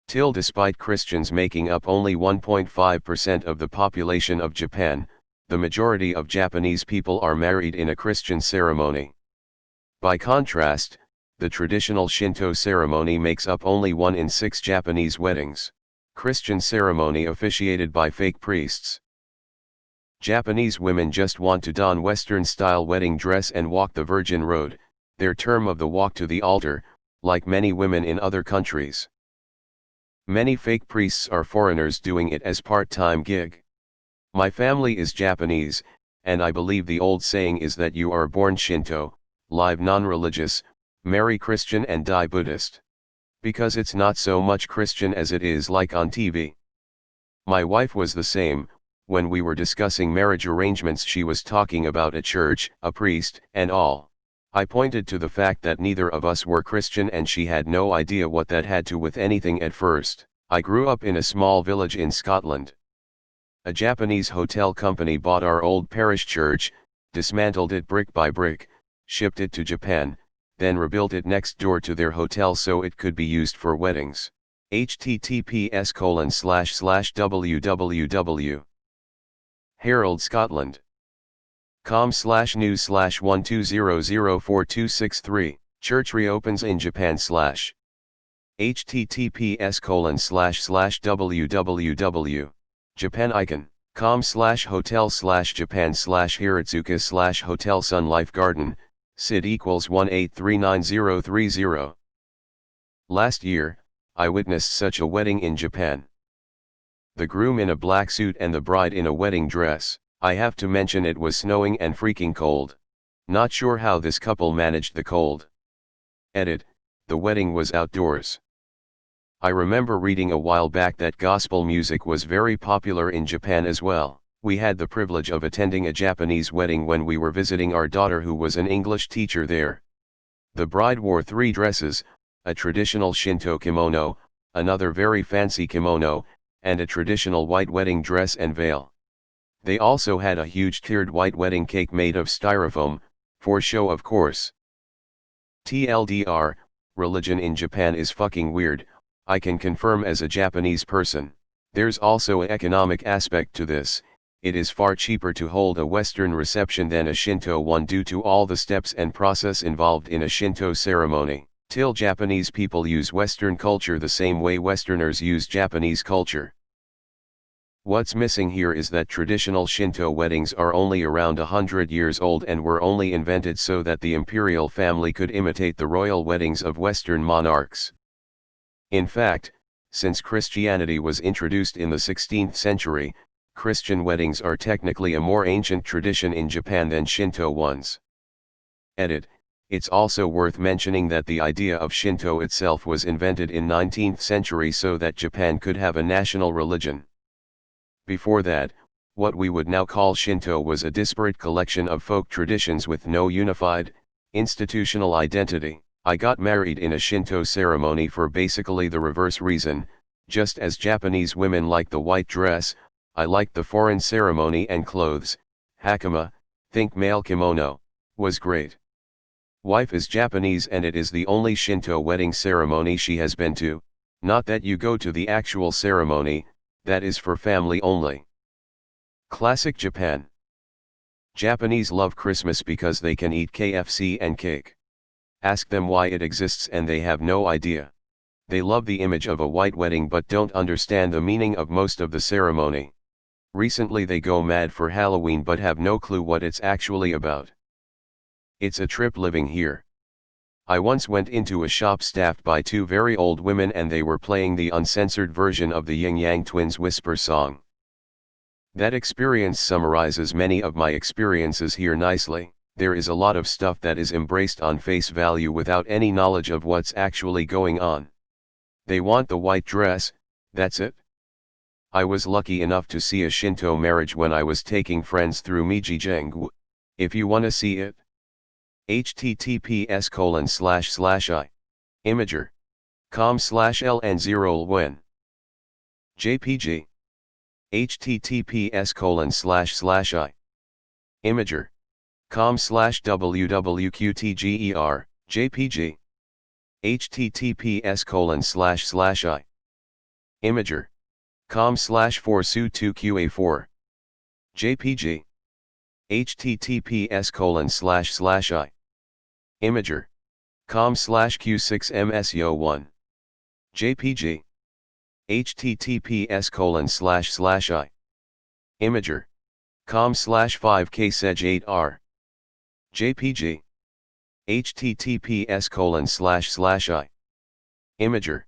TIL. Despite Christians making up only 1.5% of the population of Japan, the majority of Japanese people are married in a Christian ceremony. By contrast, the traditional Shinto ceremony makes up only 1 in 6 Japanese weddings. Christian ceremony officiated by fake priests. Japanese women just want to don Western-style wedding dress and walk the Virgin Road, their term of the walk to the altar, like many women in other countries. Many fake priests are foreigners doing it as part-time gig. My family is Japanese, and I believe the old saying is that you are born Shinto, live non-religious, marry Christian and die Buddhist. Because it's not so much Christian as it is like on TV. My wife was the same. When we were discussing marriage arrangements, she was talking about a church, a priest, and all. I pointed to the fact that neither of us were Christian and she had no idea what that had to do with anything at first. I grew up in a small village in Scotland. A Japanese hotel company bought our old parish church, dismantled it brick by brick, shipped it to Japan, then rebuilt it next door to their hotel so it could be used for weddings. https://www. Herald Scotland. com/news/12004263. Church reopens in Japan. https://www. Japan icon. com/hotel/japan/hiratsuka/hotel Sun Life Garden, SID equals 1839030. Last year, I witnessed such a wedding in Japan. The groom in a black suit and the bride in a wedding dress. I have to mention it was snowing and freaking cold. Not sure how this couple managed the cold. Edit, the wedding was outdoors. I remember reading a while back that gospel music was very popular in Japan as well. We had the privilege of attending a Japanese wedding when we were visiting our daughter who was an English teacher there. The bride wore 3 dresses, a traditional Shinto kimono, another very fancy kimono, and a traditional white wedding dress and veil. They also had a huge tiered white wedding cake made of styrofoam, for show of course. TLDR, religion in Japan is fucking weird, I can confirm as a Japanese person. There's also an economic aspect to this. It is far cheaper to hold a Western reception than a Shinto one due to all the steps and process involved in a Shinto ceremony. Till Japanese people use Western culture the same way Westerners use Japanese culture. What's missing here is that traditional Shinto weddings are only around 100 years old and were only invented so that the imperial family could imitate the royal weddings of Western monarchs. In fact, since Christianity was introduced in the 16th century, Christian weddings are technically a more ancient tradition in Japan than Shinto ones. Edit, it's also worth mentioning that the idea of Shinto itself was invented in 19th century so that Japan could have a national religion. Before that, what we would now call Shinto was a disparate collection of folk traditions with no unified, institutional identity. I got married in a Shinto ceremony for basically the reverse reason. Just as Japanese women like the white dress, I liked the foreign ceremony and clothes. Hakama, think male kimono, was great. Wife is Japanese and it is the only Shinto wedding ceremony she has been to. Not that you go to the actual ceremony, that is for family only. Classic Japan. Japanese love Christmas because they can eat KFC and cake. Ask them why it exists and they have no idea. They love the image of a white wedding but don't understand the meaning of most of the ceremony. Recently they go mad for Halloween but have no clue what it's actually about. It's a trip living here. I once went into a shop staffed by 2 very old women and they were playing the uncensored version of the Yin Yang Twins Whisper song. That experience summarizes many of my experiences here nicely. There is a lot of stuff that is embraced on face value without any knowledge of what's actually going on. They want the white dress, that's it. I was lucky enough to see a Shinto marriage when I was taking friends through Meiji Jingu. If you wanna see it, https://i. Imager. com/ln0lwen. JPG. https://i. Imager. com/wwqtger, JPG. https://i. Imager. com/4su2qa4. JPG. https:// Imager. com/q6msyo1. JPG. https:// Imager. com/5ksej8r. JPG. https:// Imager.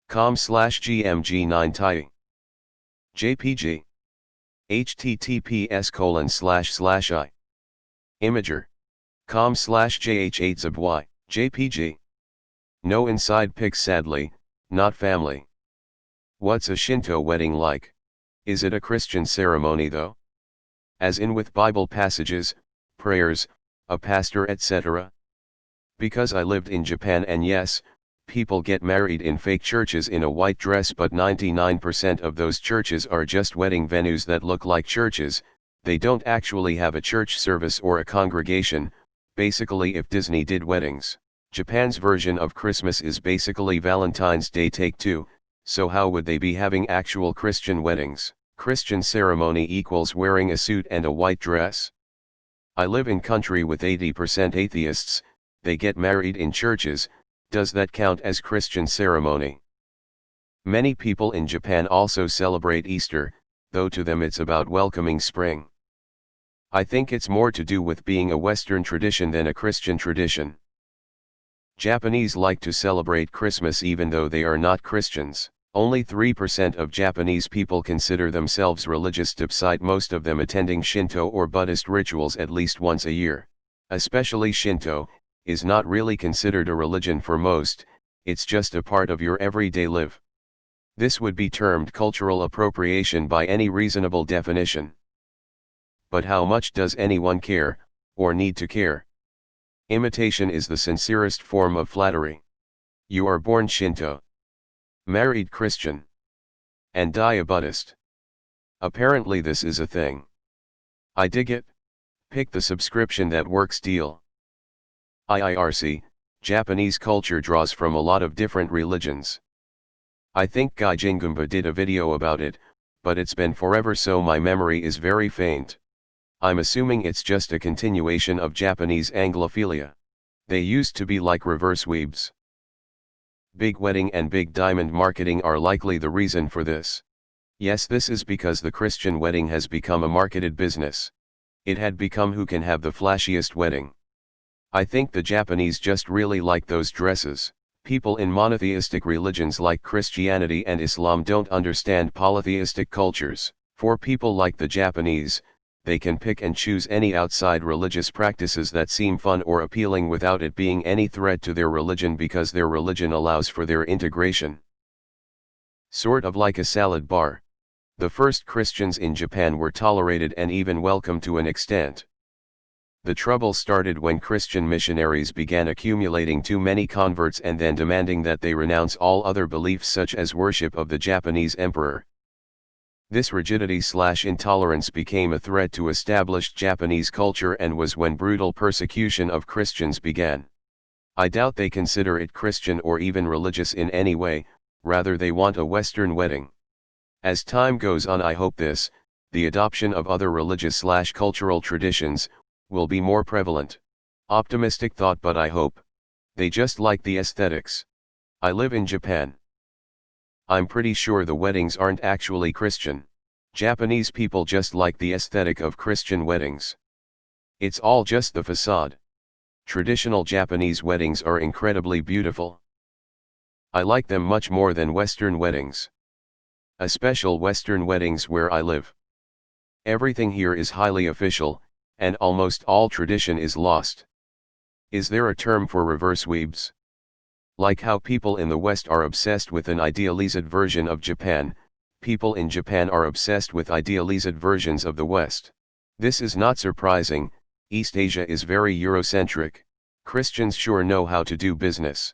com/gmg9ti. JPG. https:// Imager. com/jh8zby. JPG. No inside pics, sadly, not family. What's a Shinto wedding like? Is it a Christian ceremony though? As in with Bible passages, prayers, a pastor, etc.? Because I lived in Japan, and yes, people get married in fake churches in a white dress, but 99% of those churches are just wedding venues that look like churches. They don't actually have a church service or a congregation. Basically, if Disney did weddings, Japan's version of Christmas is basically Valentine's Day take two, so how would they be having actual Christian weddings? Christian ceremony equals wearing a suit and a white dress. I live in country with 80% atheists. They get married in churches. Does that count as Christian ceremony? Many people in Japan also celebrate Easter, though to them it's about welcoming spring. I think it's more to do with being a Western tradition than a Christian tradition. Japanese like to celebrate Christmas even though they are not Christians. Only 3% of Japanese people consider themselves religious, despite most of them attending Shinto or Buddhist rituals at least once a year. Especially Shinto is not really considered a religion for most, it's just a part of your everyday life. This would be termed cultural appropriation by any reasonable definition. But how much does anyone care, or need to care? Imitation is the sincerest form of flattery. You are born Shinto, married Christian, and die a Buddhist. Apparently this is a thing. I dig it. Pick the subscription that works deal. IIRC, Japanese culture draws from a lot of different religions. I think Guy Jingumba did a video about it, but it's been forever, so my memory is very faint. I'm assuming it's just a continuation of Japanese Anglophilia. They used to be like reverse weebs. Big wedding and big diamond marketing are likely the reason for this. Yes, this is because the Christian wedding has become a marketed business. It had become who can have the flashiest wedding. I think the Japanese just really like those dresses. People in monotheistic religions like Christianity and Islam don't understand polytheistic cultures. For people like the Japanese, they can pick and choose any outside religious practices that seem fun or appealing without it being any threat to their religion, because their religion allows for their integration. Sort of like a salad bar. The first Christians in Japan were tolerated and even welcomed to an extent. The trouble started when Christian missionaries began accumulating too many converts and then demanding that they renounce all other beliefs, such as worship of the Japanese emperor. This rigidity/intolerance became a threat to established Japanese culture, and was when brutal persecution of Christians began. I doubt they consider it Christian or even religious in any way, rather they want a Western wedding. As time goes on, I hope the adoption of other religious/cultural traditions, will be more prevalent. Optimistic thought, but I hope. They just like the aesthetics. I live in Japan. I'm pretty sure the weddings aren't actually Christian. Japanese people just like the aesthetic of Christian weddings. It's all just the facade. Traditional Japanese weddings are incredibly beautiful. I like them much more than Western weddings. Especially Western weddings where I live. Everything here is highly official, and almost all tradition is lost. Is there a term for reverse weebs? Like how people in the West are obsessed with an idealized version of Japan, people in Japan are obsessed with idealized versions of the West. This is not surprising. East Asia is very Eurocentric. Christians sure know how to do business.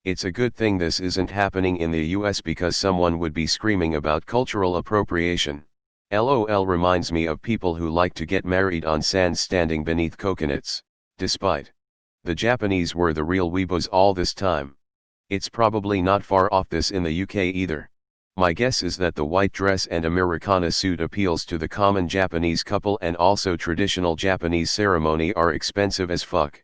It's a good thing this isn't happening in the US, because someone would be screaming about cultural appropriation. LOL reminds me of people who like to get married on sand standing beneath coconuts. Despite the Japanese were the real weebos all this time. It's probably not far off this in the UK either. My guess is that the white dress and Americana suit appeals to the common Japanese couple, and also traditional Japanese ceremony are expensive as fuck.